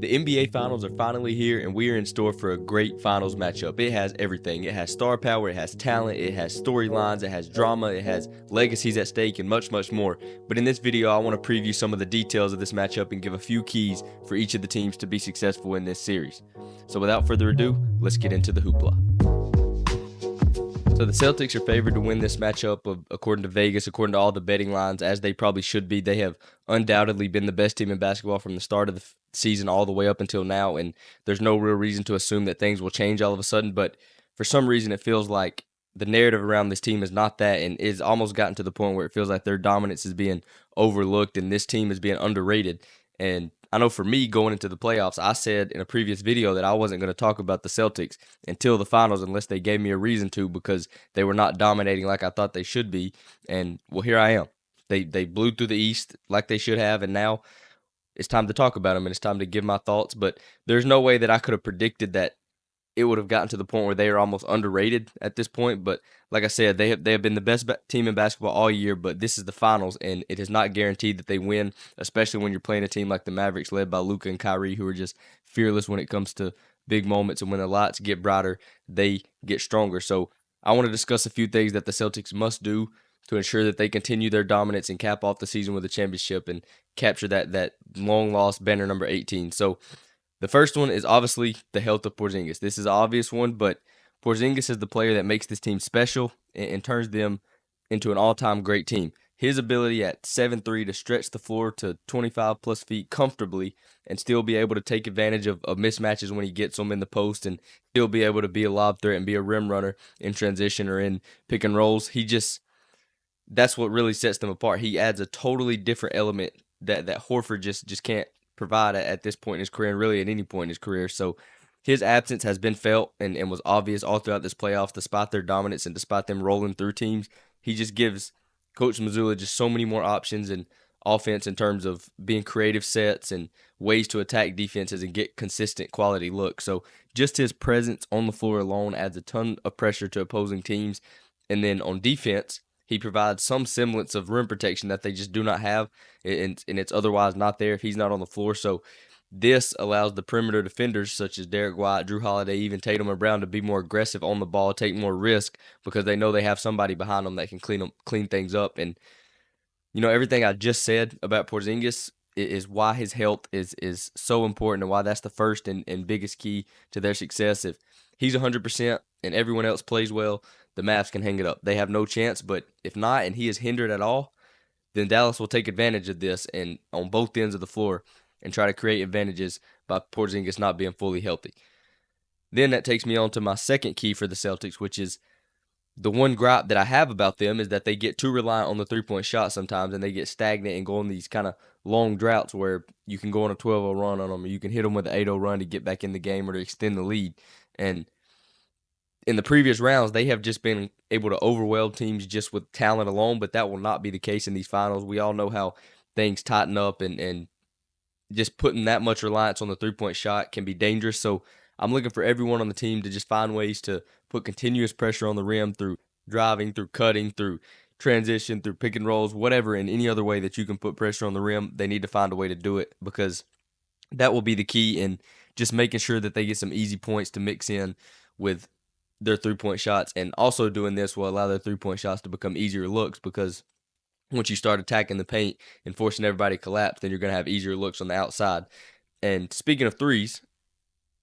The NBA Finals are finally here, and we are in store for a great Finals matchup. It has everything. It has star power, it has talent, it has storylines, it has drama, it has legacies at stake, and much, much more. But in this video, I want to preview some of the details of this matchup and give a few keys for each of the teams to be successful in this series. So without further ado, let's get into the hoopla. So the Celtics are favored to win this matchup, according to Vegas, according to all the betting lines, as they probably should be. They have undoubtedly been the best team in basketball from the start of the season all the way up until now, and there's no real reason to assume that things will change all of a sudden. But for some reason, it feels like the narrative around this team is not that, and is almost gotten to the point where it feels like their dominance is being overlooked, and this team is being underrated. And I know for me, going into the playoffs, I said in a previous video that I wasn't going to talk about the Celtics until the finals unless they gave me a reason to, because they were not dominating like I thought they should be. And well, here I am. They blew through the East like they should have, and now it's time to talk about them and it's time to give my thoughts. But there's no way that I could have predicted that it would have gotten to the point where they are almost underrated at this point. But like I said, they have been the best team in basketball all year, but this is the finals, and it is not guaranteed that they win, especially when you're playing a team like the Mavericks led by Luka and Kyrie, who are just fearless when it comes to big moments, and when the lights get brighter, they get stronger. So I want to discuss a few things that the Celtics must do to ensure that they continue their dominance and cap off the season with a championship and capture that long lost banner number 18. So the first one is obviously the health of Porzingis. This is an obvious one, but Porzingis is the player that makes this team special and turns them into an all-time great team. His ability at 7'3" to stretch the floor to 25 plus feet comfortably and still be able to take advantage of mismatches when he gets them in the post, and still be able to be a lob threat and be a rim runner in transition or in pick and rolls. That's what really sets them apart. He adds a totally different element that Horford just can't provide at this point in his career, and really at any point in his career. So his absence has been felt and was obvious all throughout this playoffs, despite their dominance and despite them rolling through teams. He just gives Coach Mazzulla just so many more options and offense in terms of being creative sets and ways to attack defenses and get consistent quality looks. So just his presence on the floor alone adds a ton of pressure to opposing teams. And then on defense, he provides some semblance of rim protection that they just do not have, and it's otherwise not there if he's not on the floor. So this allows the perimeter defenders such as Derek White, Drew Holiday, even Tatum or Brown to be more aggressive on the ball, take more risk, because they know they have somebody behind them that can clean things up. And everything I just said about Porzingis is why his health is so important, and why that's the first and biggest key to their success. If he's 100% and everyone else plays well, the Mavs can hang it up. They have no chance. But if not, and he is hindered at all, then Dallas will take advantage of this and on both ends of the floor and try to create advantages by Porzingis not being fully healthy. Then that takes me on to my second key for the Celtics, which is the one gripe that I have about them is that they get too reliant on the three-point shot sometimes, and they get stagnant and go on these kind of long droughts where you can go on a 12-0 run on them, or you can hit them with an 8-0 run to get back in the game or to extend the lead. And in the previous rounds, they have just been able to overwhelm teams just with talent alone, but that will not be the case in these finals. We all know how things tighten up, and just putting that much reliance on the three-point shot can be dangerous. So I'm looking for everyone on the team to just find ways to put continuous pressure on the rim through driving, through cutting, through transition, through pick and rolls, whatever, in any other way that you can put pressure on the rim. They need to find a way to do it, because that will be the key in just making sure that they get some easy points to mix in with their three-point shots. And also doing this will allow their three-point shots to become easier looks, because once you start attacking the paint and forcing everybody to collapse, then you're going to have easier looks on the outside. And speaking of threes,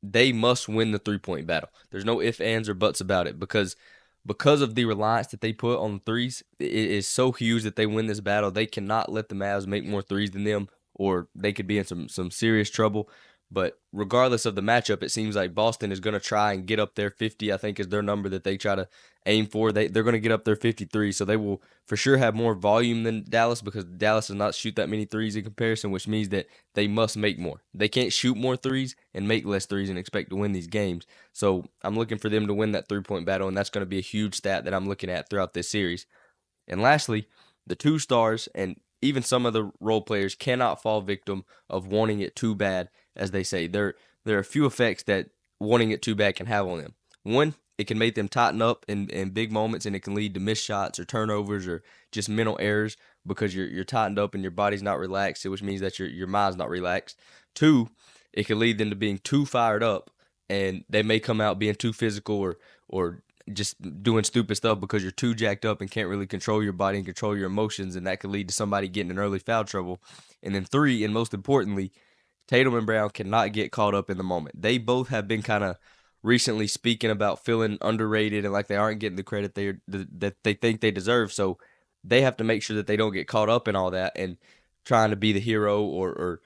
they must win the three-point battle. There's no ifs, ands, or buts about it, because of the reliance that they put on the threes, it is so huge that they win this battle. They cannot let the Mavs make more threes than them, or they could be in some serious trouble. But regardless of the matchup, it seems like Boston is going to try and get up there. 50, I think, is their number that they try to aim for. They're going to get up there 53, so they will for sure have more volume than Dallas, because Dallas does not shoot that many threes in comparison, which means that they must make more. They can't shoot more threes and make less threes and expect to win these games. So I'm looking for them to win that three-point battle, and that's going to be a huge stat that I'm looking at throughout this series. And lastly, the two stars and even some of the role players cannot fall victim of wanting it too bad, as they say. There are a few effects that wanting it too bad can have on them. One, it can make them tighten up in big moments, and it can lead to missed shots or turnovers or just mental errors, because you're tightened up and your body's not relaxed, which means that your mind's not relaxed. Two, it could lead them to being too fired up, and they may come out being too physical or just doing stupid stuff because you're too jacked up and can't really control your body and control your emotions, and that could lead to somebody getting in early foul trouble. And then three, and most importantly, Tatum and Brown cannot get caught up in the moment. They both have been kind of recently speaking about feeling underrated and like they aren't getting the credit that they think they deserve. So they have to make sure that they don't get caught up in all that and trying to be the hero or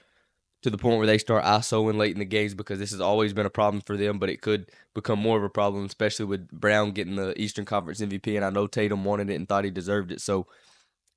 to the point where they start ISOing late in the games, because this has always been a problem for them, but it could become more of a problem, especially with Brown getting the Eastern Conference MVP. And I know Tatum wanted it and thought he deserved it. So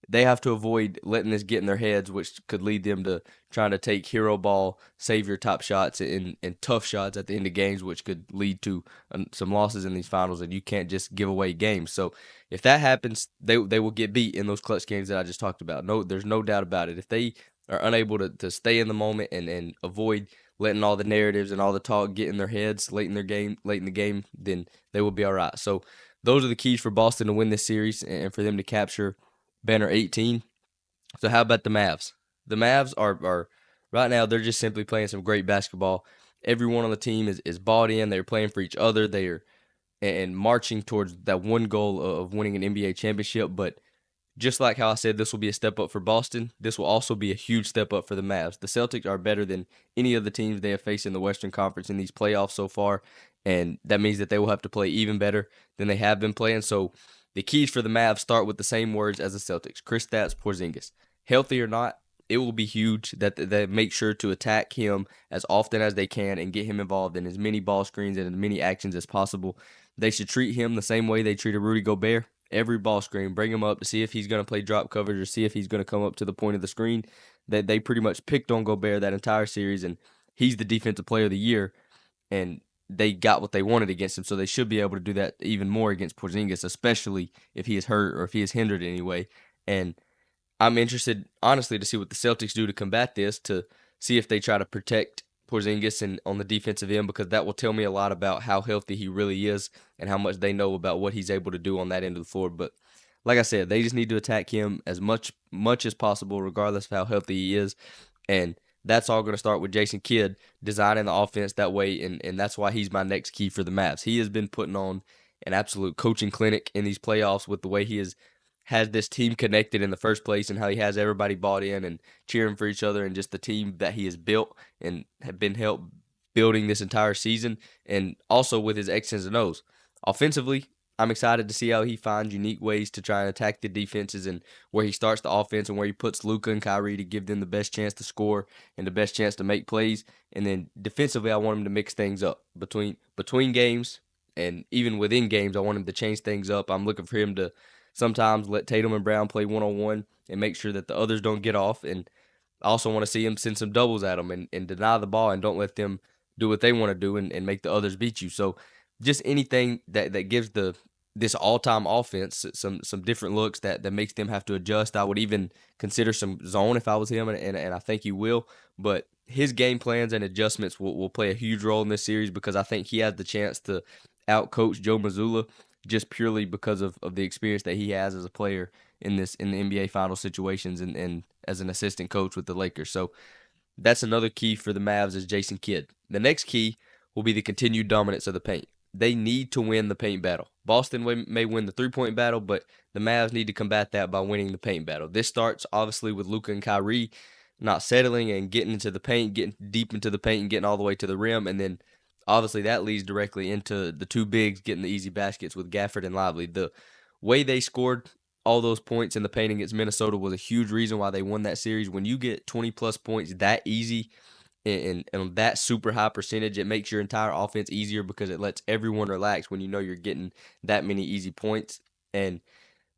they have to avoid letting this get in their heads, which could lead them to trying to take hero ball, save your top shots, and tough shots at the end of games, which could lead to some losses in these finals. And you can't just give away games. So if that happens, they will get beat in those clutch games that I just talked about. No, there's no doubt about it. If they are unable to stay in the moment and avoid letting all the narratives and all the talk get in their heads late in the game, then they will be all right. So those are the keys for Boston to win this series and for them to capture banner 18. So how about the Mavs? The Mavs are right now, they're just simply playing some great basketball. Everyone on the team is bought in. They're playing for each other. They are and marching towards that one goal of winning an NBA championship. But just like how I said this will be a step up for Boston, this will also be a huge step up for the Mavs. The Celtics are better than any of the teams they have faced in the Western Conference in these playoffs so far, and that means that they will have to play even better than they have been playing. So the keys for the Mavs start with the same words as the Celtics: Kristaps Porzingis. Healthy or not, it will be huge that they make sure to attack him as often as they can and get him involved in as many ball screens and as many actions as possible. They should treat him the same way they treated Rudy Gobert. Every ball screen, bring him up to see if he's going to play drop coverage or see if he's going to come up to the point of the screen. That they pretty much picked on Gobert that entire series, and he's the defensive player of the year, and they got what they wanted against him. So they should be able to do that even more against Porzingis, especially if he is hurt or if he is hindered in any way. And I'm interested, honestly, to see what the Celtics do to combat this, to see if they try to protect Porzingis and on the defensive end, because that will tell me a lot about how healthy he really is and how much they know about what he's able to do on that end of the floor. But like I said, they just need to attack him as much as possible, regardless of how healthy he is. And that's all going to start with Jason Kidd designing the offense that way, and that's why he's my next key for the Mavs. He has been putting on an absolute coaching clinic in these playoffs with the way he has this team connected in the first place and how he has everybody bought in and cheering for each other, and just the team that he has built and have been helped building this entire season, and also with his X's and O's. Offensively, I'm excited to see how he finds unique ways to try and attack the defenses and where he starts the offense and where he puts Luka and Kyrie to give them the best chance to score and the best chance to make plays. And then defensively, I want him to mix things up between games and even within games. I want him to change things up. I'm looking for him to sometimes let Tatum and Brown play one-on-one and make sure that the others don't get off. And I also want to see him send some doubles at them and deny the ball and don't let them do what they want to do and make the others beat you. So just anything that gives this all-time offense some different looks that makes them have to adjust. I would even consider some zone if I was him, and I think he will. But his game plans and adjustments will play a huge role in this series, because I think he has the chance to outcoach Joe Mazzulla just purely because of the experience that he has as a player in the NBA final situations and as an assistant coach with the Lakers. So that's another key for the Mavs is Jason Kidd. The next key will be the continued dominance of the paint. They need to win the paint battle. Boston may win the three-point battle, but the Mavs need to combat that by winning the paint battle. This starts obviously with Luka and Kyrie not settling and getting into the paint, getting deep into the paint and getting all the way to the rim, and then obviously that leads directly into the two bigs getting the easy baskets with Gafford and Lively. The way they scored all those points in the paint against Minnesota was a huge reason why they won that series. When you get 20 plus points that easy and that super high percentage, it makes your entire offense easier because it lets everyone relax when you know you're getting that many easy points. And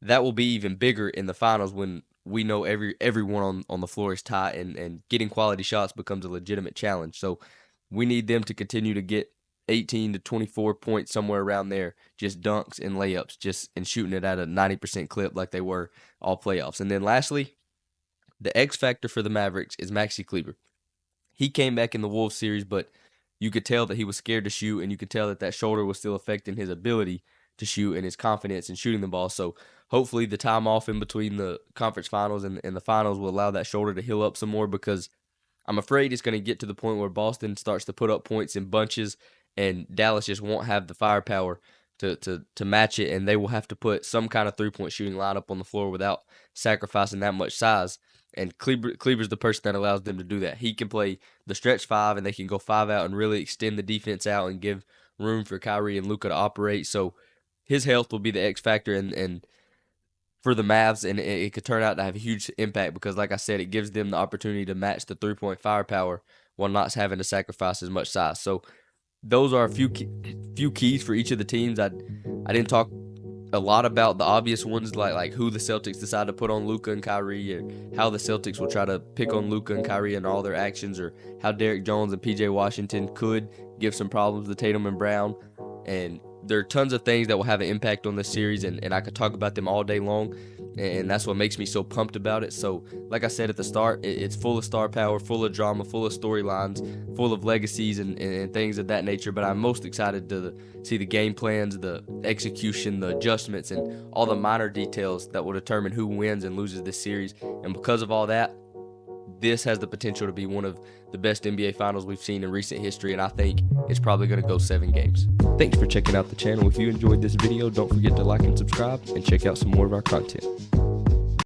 that will be even bigger in the finals when we know everyone on the floor is tight and getting quality shots becomes a legitimate challenge. So we need them to continue to get 18 to 24 points somewhere around there, just dunks and layups, just and shooting it at a 90% clip like they were all playoffs. And then lastly, the X factor for the Mavericks is Maxi Kleber. He came back in the Wolves series, but you could tell that he was scared to shoot, and you could tell that that shoulder was still affecting his ability to shoot and his confidence in shooting the ball. So hopefully the time off in between the conference finals and the finals will allow that shoulder to heal up some more, because I'm afraid it's going to get to the point where Boston starts to put up points in bunches, and Dallas just won't have the firepower to match it, and they will have to put some kind of three-point shooting lineup on the floor without sacrificing that much size. And Kleber's the person that allows them to do that. He can play the stretch five, and they can go five out and really extend the defense out and give room for Kyrie and Luka to operate. So his health will be the X factor, and for the Mavs, and it could turn out to have a huge impact because, like I said, it gives them the opportunity to match the three-point firepower while not having to sacrifice as much size. So those are a few keys for each of the teams. I didn't talk a lot about the obvious ones like who the Celtics decide to put on Luka and Kyrie, or how the Celtics will try to pick on Luka and Kyrie in all their actions, or how Derrick Jones and PJ Washington could give some problems to Tatum and Brown. And there are tons of things that will have an impact on this series, and I could talk about them all day long, and that's what makes me so pumped about it. So, like I said at the start, it's full of star power, full of drama, full of storylines, full of legacies and things of that nature, but I'm most excited to see the game plans, the execution, the adjustments, and all the minor details that will determine who wins and loses this series. And because of all that, this has the potential to be one of the best NBA Finals we've seen in recent history, and I think it's probably going to go 7 games. Thanks for checking out the channel. If you enjoyed this video, don't forget to like and subscribe, and check out some more of our content.